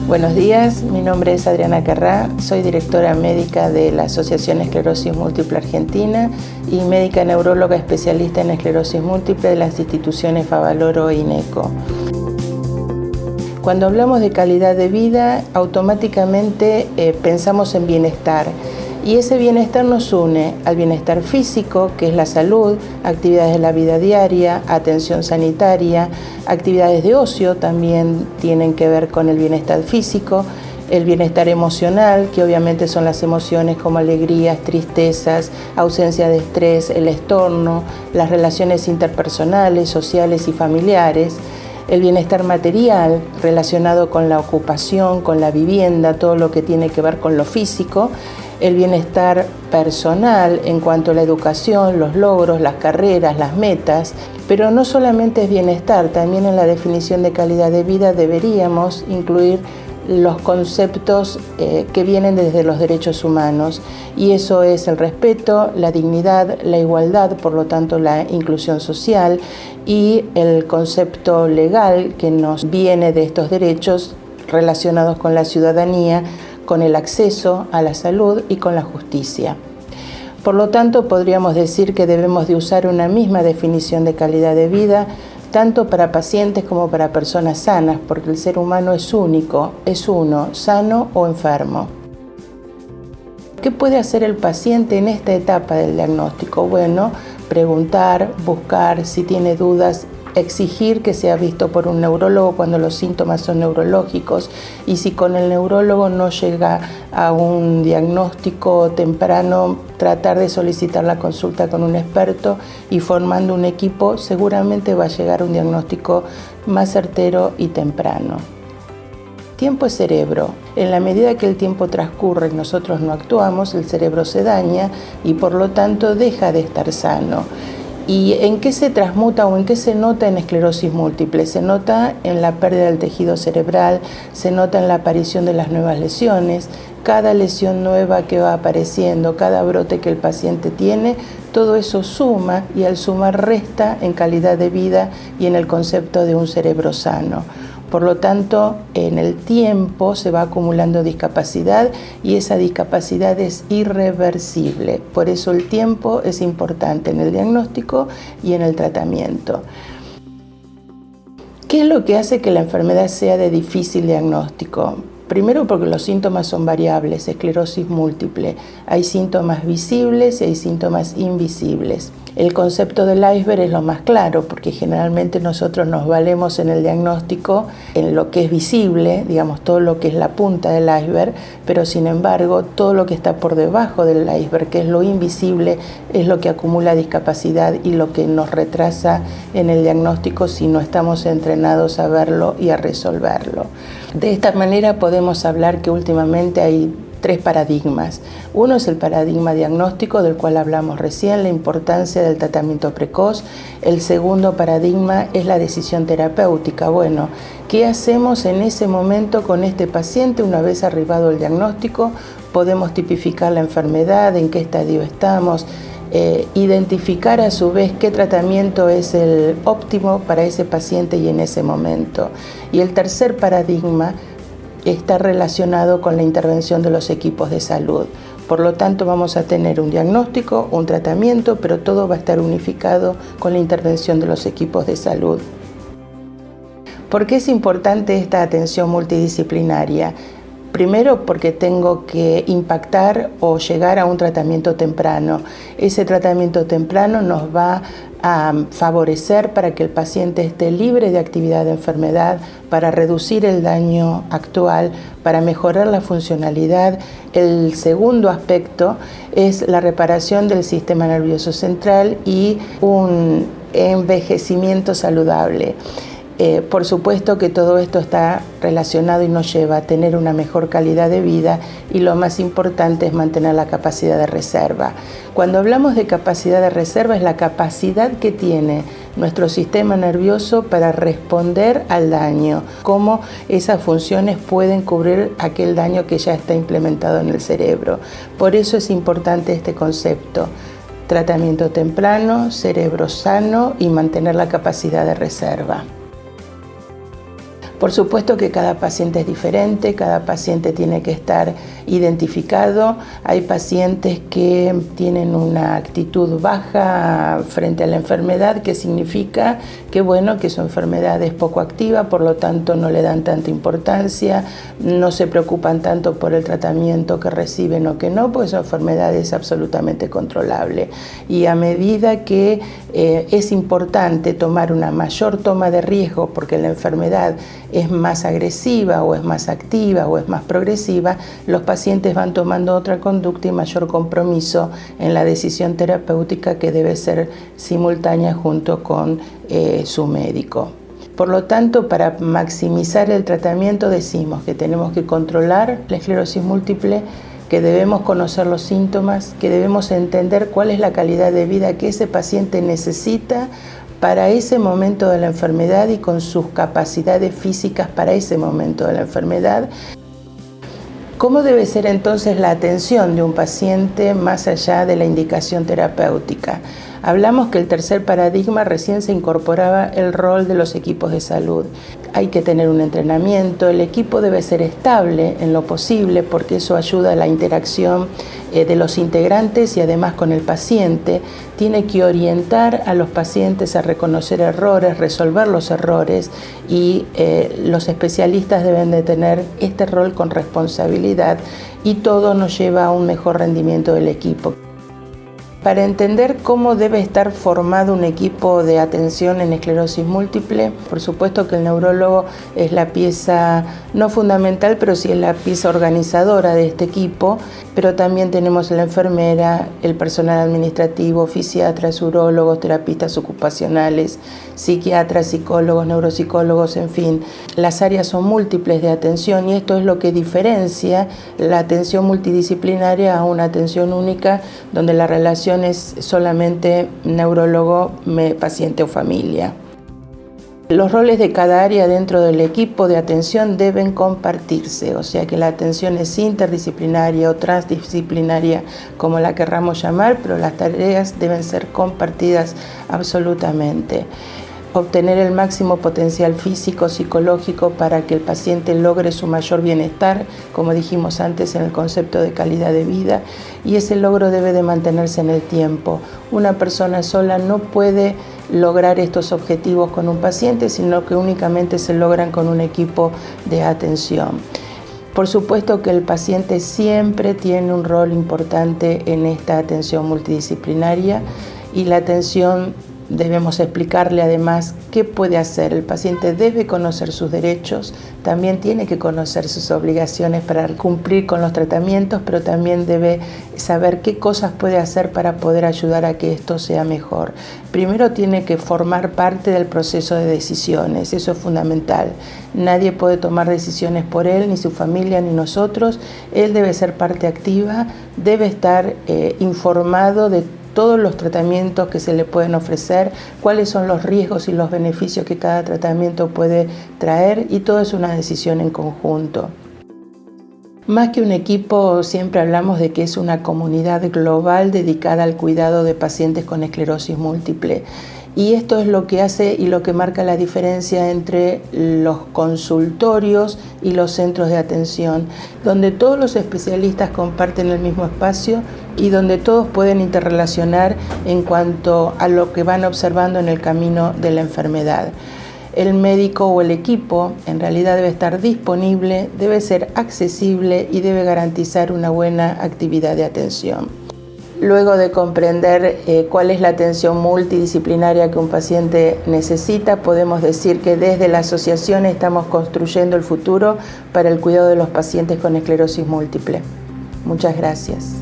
Buenos días, mi nombre es Adriana Carrá, soy directora médica de la Asociación Esclerosis Múltiple Argentina y médica neuróloga especialista en esclerosis múltiple de las instituciones Favaloro e INECO. Cuando hablamos de calidad de vida, automáticamente pensamos en bienestar. Y ese bienestar nos une al bienestar físico, que es la salud, actividades de la vida diaria, atención sanitaria, actividades de ocio también tienen que ver con el bienestar físico, el bienestar emocional, que obviamente son las emociones como alegrías, tristezas, ausencia de estrés, el estorno, las relaciones interpersonales, sociales y familiares. El bienestar material relacionado con la ocupación, con la vivienda, todo lo que tiene que ver con lo físico. El bienestar personal en cuanto a la educación, los logros, las carreras, las metas. Pero no solamente es bienestar, también en la definición de calidad de vida deberíamos incluir los conceptos que vienen desde los derechos humanos, y eso es el respeto, la dignidad, la igualdad, por lo tanto la inclusión social, y el concepto legal que nos viene de estos derechos relacionados con la ciudadanía, con el acceso a la salud y con la justicia. Por lo tanto, podríamos decir que debemos de usar una misma definición de calidad de vida, tanto para pacientes como para personas sanas, porque el ser humano es único, es uno, sano o enfermo. ¿Qué puede hacer el paciente en esta etapa del diagnóstico? Bueno, preguntar, buscar, si tiene dudas, exigir que sea visto por un neurólogo cuando los síntomas son neurológicos, y si con el neurólogo no llega a un diagnóstico temprano, tratar de solicitar la consulta con un experto, y formando un equipo seguramente va a llegar a un diagnóstico más certero y temprano. Tiempo es cerebro. En la medida que el tiempo transcurre y nosotros no actuamos, el cerebro se daña y por lo tanto deja de estar sano. ¿Y en qué se transmuta o en qué se nota en esclerosis múltiple? Se nota en la pérdida del tejido cerebral, se nota en la aparición de las nuevas lesiones, cada lesión nueva que va apareciendo, cada brote que el paciente tiene, todo eso suma, y al sumar resta en calidad de vida y en el concepto de un cerebro sano. Por lo tanto, en el tiempo se va acumulando discapacidad y esa discapacidad es irreversible. Por eso el tiempo es importante en el diagnóstico y en el tratamiento. ¿Qué es lo que hace que la enfermedad sea de difícil diagnóstico? Primero, porque los síntomas son variables, esclerosis múltiple. Hay síntomas visibles y hay síntomas invisibles. El concepto del iceberg es lo más claro, porque generalmente nosotros nos valemos en el diagnóstico en lo que es visible, digamos, todo lo que es la punta del iceberg, pero sin embargo, todo lo que está por debajo del iceberg, que es lo invisible, es lo que acumula discapacidad y lo que nos retrasa en el diagnóstico si no estamos entrenados a verlo y a resolverlo. De esta manera podemos hablar que últimamente hay tres paradigmas. Uno es el paradigma diagnóstico, del cual hablamos recién, la importancia del tratamiento precoz. El segundo paradigma es la decisión terapéutica. Bueno, ¿qué hacemos en ese momento con este paciente una vez arribado el diagnóstico? Podemos tipificar la enfermedad, en qué estadio estamos, identificar a su vez qué tratamiento es el óptimo para ese paciente y en ese momento. Y el tercer paradigma está relacionado con la intervención de los equipos de salud. Por lo tanto, vamos a tener un diagnóstico, un tratamiento, pero todo va a estar unificado con la intervención de los equipos de salud. ¿Por qué es importante esta atención multidisciplinaria? Primero, porque tengo que impactar o llegar a un tratamiento temprano. Ese tratamiento temprano nos va a favorecer para que el paciente esté libre de actividad de enfermedad, para reducir el daño actual, para mejorar la funcionalidad. El segundo aspecto es la reparación del sistema nervioso central y un envejecimiento saludable. Por supuesto que todo esto está relacionado y nos lleva a tener una mejor calidad de vida, y lo más importante es mantener la capacidad de reserva. Cuando hablamos de capacidad de reserva, es la capacidad que tiene nuestro sistema nervioso para responder al daño, cómo esas funciones pueden cubrir aquel daño que ya está implementado en el cerebro. Por eso es importante este concepto: tratamiento temprano, cerebro sano y mantener la capacidad de reserva. Por supuesto que cada paciente es diferente, cada paciente tiene que estar identificado. Hay pacientes que tienen una actitud baja frente a la enfermedad, que significa que, bueno, que su enfermedad es poco activa, por lo tanto no le dan tanta importancia, no se preocupan tanto por el tratamiento que reciben o que no, porque su enfermedad es absolutamente controlable. Y a medida que es importante tomar una mayor toma de riesgo porque la enfermedad es más agresiva o es más activa o es más progresiva, los pacientes van tomando otra conducta y mayor compromiso en la decisión terapéutica, que debe ser simultánea junto con su médico. Por lo tanto, para maximizar el tratamiento decimos que tenemos que controlar la esclerosis múltiple, que debemos conocer los síntomas, que debemos entender cuál es la calidad de vida que ese paciente necesita para ese momento de la enfermedad y con sus capacidades físicas para ese momento de la enfermedad. ¿Cómo debe ser entonces la atención de un paciente más allá de la indicación terapéutica? Hablamos que el tercer paradigma recién se incorporaba el rol de los equipos de salud. Hay que tener un entrenamiento, el equipo debe ser estable en lo posible porque eso ayuda a la interacción de los integrantes y además con el paciente. Tiene que orientar a los pacientes a reconocer errores, resolver los errores y los especialistas deben de tener este rol con responsabilidad y todo nos lleva a un mejor rendimiento del equipo. Para entender cómo debe estar formado un equipo de atención en esclerosis múltiple, por supuesto que el neurólogo es la pieza no fundamental, pero sí es la pieza organizadora de este equipo, pero también tenemos la enfermera, el personal administrativo, fisiatras, urólogos, terapistas ocupacionales, psiquiatras, psicólogos, neuropsicólogos, en fin. Las áreas son múltiples de atención y esto es lo que diferencia la atención multidisciplinaria a una atención única donde la relación es solamente neurólogo, paciente o familia. Los roles de cada área dentro del equipo de atención deben compartirse, o sea que la atención es interdisciplinaria o transdisciplinaria, como la querramos llamar, pero las tareas deben ser compartidas absolutamente. Obtener el máximo potencial físico, psicológico para que el paciente logre su mayor bienestar, como dijimos antes en el concepto de calidad de vida, y ese logro debe de mantenerse en el tiempo. Una persona sola no puede lograr estos objetivos con un paciente, sino que únicamente se logran con un equipo de atención. Por supuesto que el paciente siempre tiene un rol importante en esta atención multidisciplinaria y la atención debemos explicarle además qué puede hacer. El paciente debe conocer sus derechos, también tiene que conocer sus obligaciones para cumplir con los tratamientos, pero también debe saber qué cosas puede hacer para poder ayudar a que esto sea mejor. Primero tiene que formar parte del proceso de decisiones, eso es fundamental. Nadie puede tomar decisiones por él, ni su familia, ni nosotros. Él debe ser parte activa, debe estar informado de todos los tratamientos que se le pueden ofrecer, cuáles son los riesgos y los beneficios que cada tratamiento puede traer, y todo es una decisión en conjunto. Más que un equipo, siempre hablamos de que es una comunidad global dedicada al cuidado de pacientes con esclerosis múltiple. Y esto es lo que hace y lo que marca la diferencia entre los consultorios y los centros de atención, donde todos los especialistas comparten el mismo espacio y donde todos pueden interrelacionar en cuanto a lo que van observando en el camino de la enfermedad. El médico o el equipo en realidad debe estar disponible, debe ser accesible y debe garantizar una buena actividad de atención. Luego de comprender cuál es la atención multidisciplinaria que un paciente necesita, podemos decir que desde la asociación estamos construyendo el futuro para el cuidado de los pacientes con esclerosis múltiple. Muchas gracias.